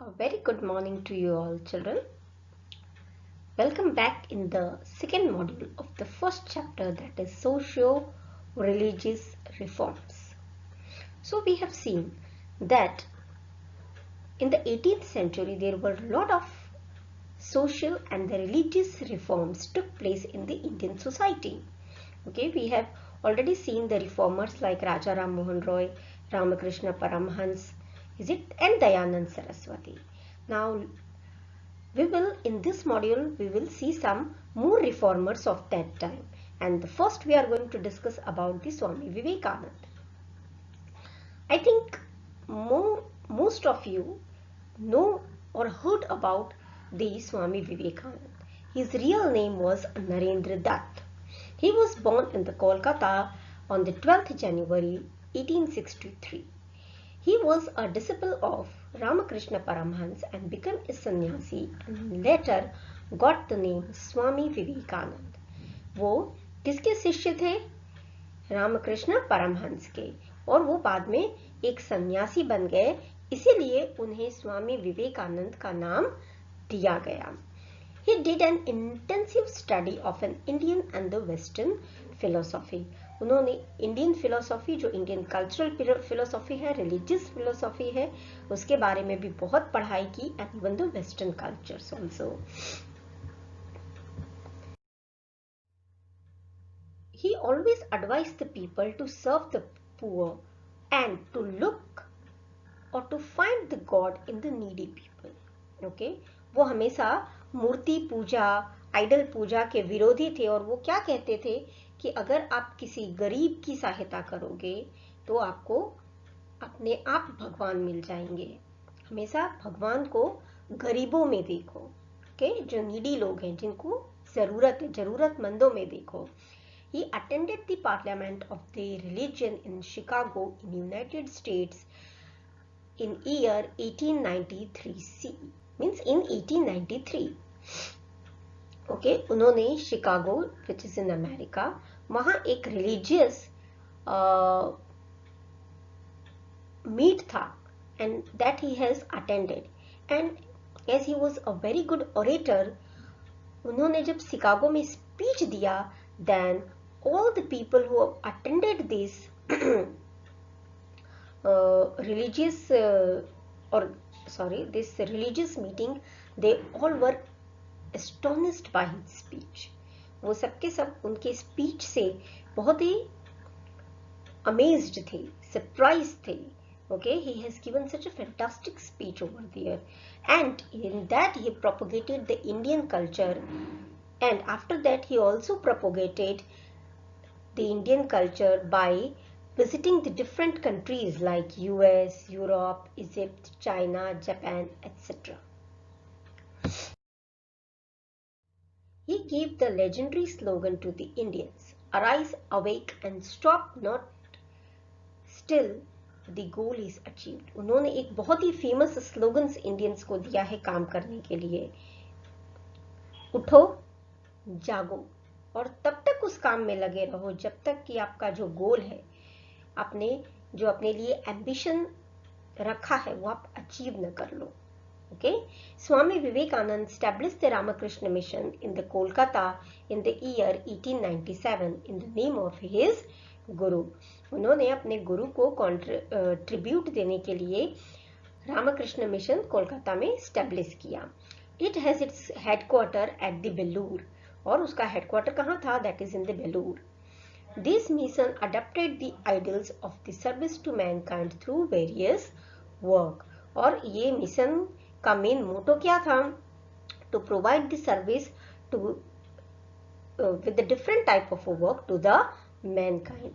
A very good morning to you all, children. Welcome back in the second module of the first chapter, that is socio-religious reforms. So we have seen that in the 18th century there were a lot of social and the religious reforms took place in the Indian society. Okay, we have already seen the reformers like Raja Ram Mohan Roy, Ramakrishna Paramhans, and Dayanand Saraswati. Now in this module we will see some more reformers of that time, and the first we are going to discuss about the Swami Vivekananda. I think most of you know or heard about the Swami Vivekananda. His real name was Narendra Dutt. He was born in the Kolkata on the 12th January 1863. He was a disciple of Ramakrishna Paramhans and became a sannyasi and later got the name Swami Vivekananda. वो किसके शिष्य थे? रामकृष्ण परमहंस के, और वो बाद में एक सन्यासी बन गए, इसीलिए उन्हें स्वामी विवेकानंद का नाम दिया गया. He did an intensive study of an Indian and the Western philosophy. उन्होंने इंडियन फिलोसॉफी, जो इंडियन कल्चरल फिलोसॉफी है, रिलीजियस फिलोसॉफी है, उसके बारे में भी बहुत पढ़ाई की, and even the Western cultures also. He always advised the people to serve the poor and to look or to find the God in the needy people. Okay? वो हमेशा मूर्ति पूजा, आइडल पूजा के विरोधी थे, और वो क्या कहते थे कि अगर आप किसी गरीब की सहायता करोगे तो आपको अपने आप भगवान मिल जाएंगे. हमेशा भगवान को गरीबों में देखो, ओके, जो नीडी लोग हैं, जिनको जरूरत है, जरूरतमंदों में देखो. He attended the Parliament of the Religion in Chicago in United States in year 1893 CE, means in 1893. Okay, उन्होंने Chicago which is in America, वहाँ एक religious meet था, and that he has attended, and as he was a very good orator, उन्होंने जब Chicago में speech दिया, then all the people who attended this this religious meeting, they all were astonished by his speech. वो सबके सब उनके speech से बहुत ही amazed थे, surprised थे. Okay, he has given such a fantastic speech over there, and in that he propagated the Indian culture, and after that he also propagated the Indian culture by visiting the different countries like US, Europe, Egypt, China, Japan, etc. He gave the legendary slogan to the Indians, "Arise, awake and stop not still the goal is achieved." उन्होंने एक बहुत ही famous slogans Indians को दिया है काम करने के लिए. उठो, जागो, और तब तक उस काम में लगे रहो जब तक कि आपका जो गोल है, आपने जो अपने लिए एम्बिशन रखा है, वो आप अचीव न कर लो. Okay, Swami Vivekananda established the Ramakrishna Mission in the Kolkata in the year 1897 in the name of his Guru. उन्होंने अपने गुरु को ट्रिब्यूट देने के लिए रामकृष्ण मिशन कोलकाता में स्टैब्लिश किया. It has its headquarter at the Belur, और उसका हेडक्वार्टर कहाँ था? That is in the Belur. This mission adopted the ideals of the service to mankind through various work. और ये मिशन का मेन मोटो क्या था? To provide the service to with the different type of work to the mankind.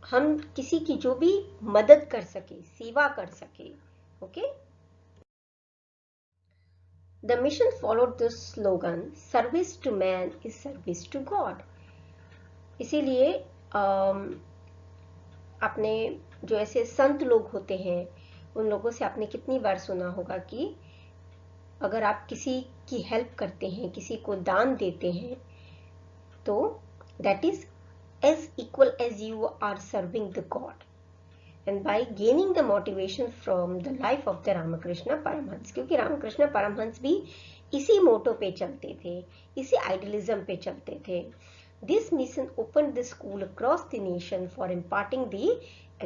हम किसी की जो भी मदद कर सके, सेवा कर सके. Okay? The mission followed the slogan, "Service to man is service to God." इसीलिए आपने जो ऐसे संत लोग होते हैं, उन लोगों से आपने कितनी बार सुना होगा कि अगर आप किसी की हेल्प करते हैं, किसी को दान देते हैं, तो that is as equal as you are serving the God. and by gaining the motivation from the life of the Ramakrishna Paramhans, क्योंकि रामकृष्ण परमहंस भी इसी मोटो पे चलते थे, इसी आइडियलिज्म पे चलते थे. This mission opened the school across the nation for imparting the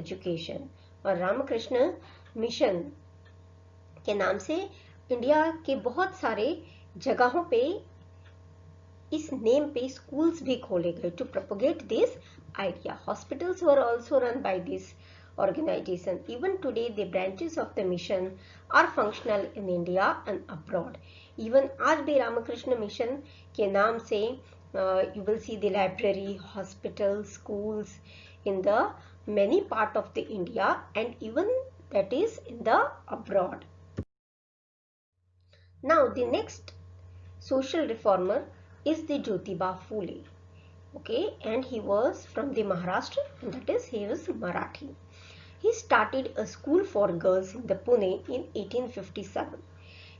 education. और रामकृष्ण मिशन के नाम से इंडिया के बहुत सारे जगहों पे इस नेम पे स्कूल्स भी खोले गए to propagate this idea. Hospitals were also run by this organization. Even today the branches of the mission are functional in India and abroad. Even आज भी रामकृष्ण मिशन के नाम से you will see the library, hospitals, schools in the many part of the India and even that is in the abroad. Now the next social reformer is the Jyotiba Phule. Okay, and he was from the Maharashtra, and that is he was Marathi. He started a school for girls in the Pune in 1857.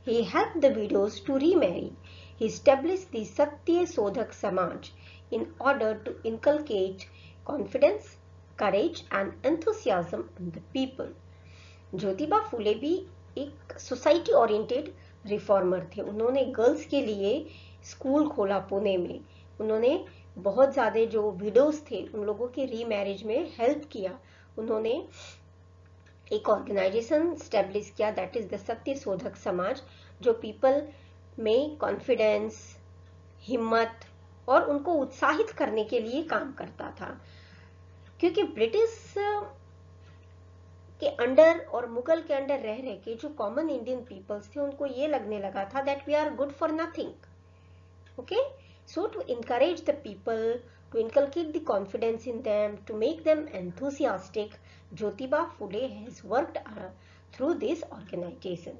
He helped the widows to remarry. He established the Satya Sodhak Samaj in order to inculcate confidence, courage and enthusiasm in the people. Jyotiba Phule भी एक society oriented reformer थे. उन्होंने girls के लिए school खोला पुणे में. उन्होंने बहुत ज़्यादा जो विडोज थे उन लोगों के रीमैरिज में हेल्प किया. उन्होंने एक ऑर्गेनाइजेशन स्टैब्लिश किया दैट इज द सत्य शोधक समाज, जो पीपल में कॉन्फिडेंस, हिम्मत और उनको उत्साहित करने के लिए काम करता था. क्योंकि ब्रिटिश के अंडर और मुगल के अंडर रह रह के जो कॉमन इंडियन पीपल्स थे उनको ये लगने लगा था that we are good for nothing. Okay, so to encourage the people, to inculcate the confidence in them, to make them enthusiastic, Jyotiba Phule has worked through this organization.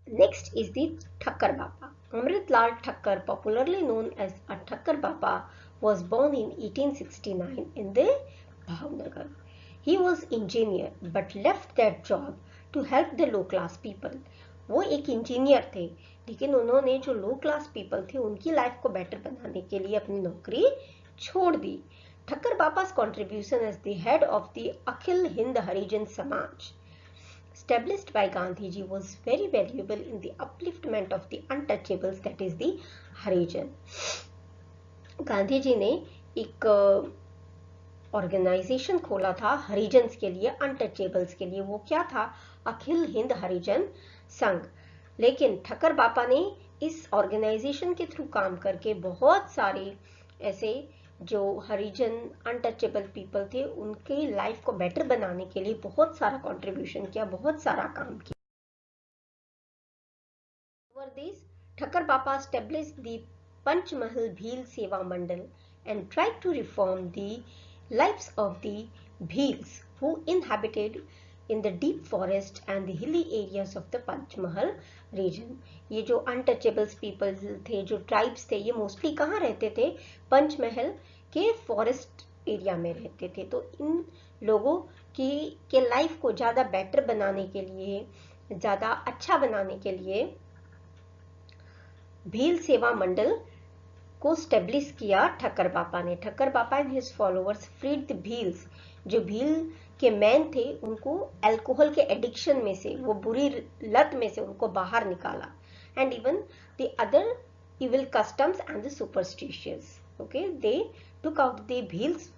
Next is the Thakkar Bapa. Amritlal Thakkar, popularly known as a Thakkar Bapa, was born in 1869 in the Bhavnagar. He was engineer but left that job to help the low class people. वो एक engineer थे लेकिन उन्होंने जो लो class people थे उनकी life को better बनाने के लिए अपनी नौकरी छोड़ दी. Thakkar बापा's contribution as the head of the Akhil Hind Harijan Samaj established by Gandhiji was very valuable in the upliftment of the untouchables, that is the Harijan. Gandhi ji ने एक ऑर्गेनाइजेशन खोला था हरिजन्स के लिए, अनटचेबल्स के लिए. वो क्या था? अखिल हिंद हरिजन संघ. लेकिन ठक्कर बापा ने इस ऑर्गेनाइजेशन के थ्रू काम करके बहुत सारे ऐसे जो हरिजन अनटचेबल पीपल थे उनकी लाइफ को बेटर बनाने के लिए बहुत सारा कंट्रीब्यूशन किया, बहुत सारा काम किया. ओवर दिस ठक्कर बापा established the Panchmahal Bhil Seva Mandal and tried to reform the lives of the Bhils who inhabited in the deep forest and the hilly areas of the Panchmahal region. ये जो untouchables people थे, जो tribes थे, ये mostly कहाँ रहते थे? पंचमहल के फॉरेस्ट एरिया में रहते थे. तो इन लोगों के लाइफ को ज़्यादा बेटर बनाने के लिए, ज़्यादा अच्छा बनाने के लिए भील सेवा मंडल को स्टेब्लिश किया ठक्कर बापा ने. Thakkar Bapa and his followers freed the Bhils. जो भील के मैन थे उनको अल्कोहल के एडिक्शन में से, वो बुरी लत में से उनको बाहर निकाला. And even the other evil customs and the superstitious. Okay, they took out the bhils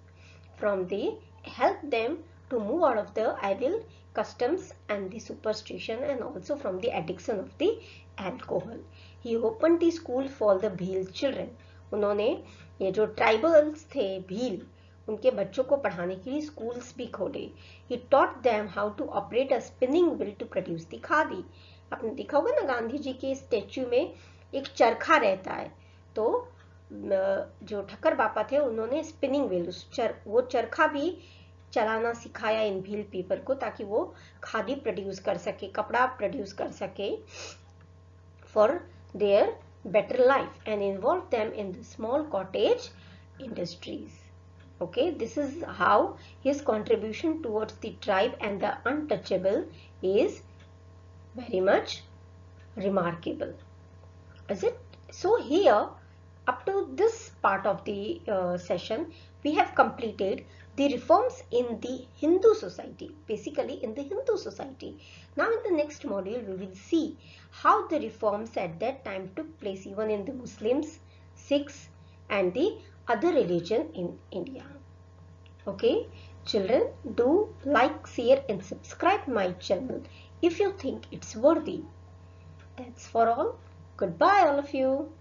from the help them to move out of the evil customs and the superstition and also from the addiction of the alcohol. He opened the school for the bhil children. उन्होंने ये जो tribals थे भील, उनके बच्चों को पढ़ाने के लिए स्कूल्स भी खोले. He taught them how to operate a spinning wheel to produce the khadi. आपने देखा होगा ना गांधी जी के स्टेच्यू में एक चरखा रहता है. तो जो ठक्कर बापा थे उन्होंने स्पिनिंग व्हील, वो चरखा भी चलाना सिखाया इन भील पीपल को ताकि वो खादी प्रोड्यूस कर सके, कपड़ा प्रोड्यूस कर सके for their better life and involve them in the small cottage industries. Okay, this is how his contribution towards the tribe and the untouchable is very much remarkable. Is it? So here, up to this part of the session, we have completed the reforms in the Hindu society, basically in the Hindu society. Now in the next module we will see how the reforms at that time took place even in the Muslims, Sikhs and the other religion in India. Okay, children, do like, share and subscribe my channel if you think it's worthy. That's for all. Goodbye all of you.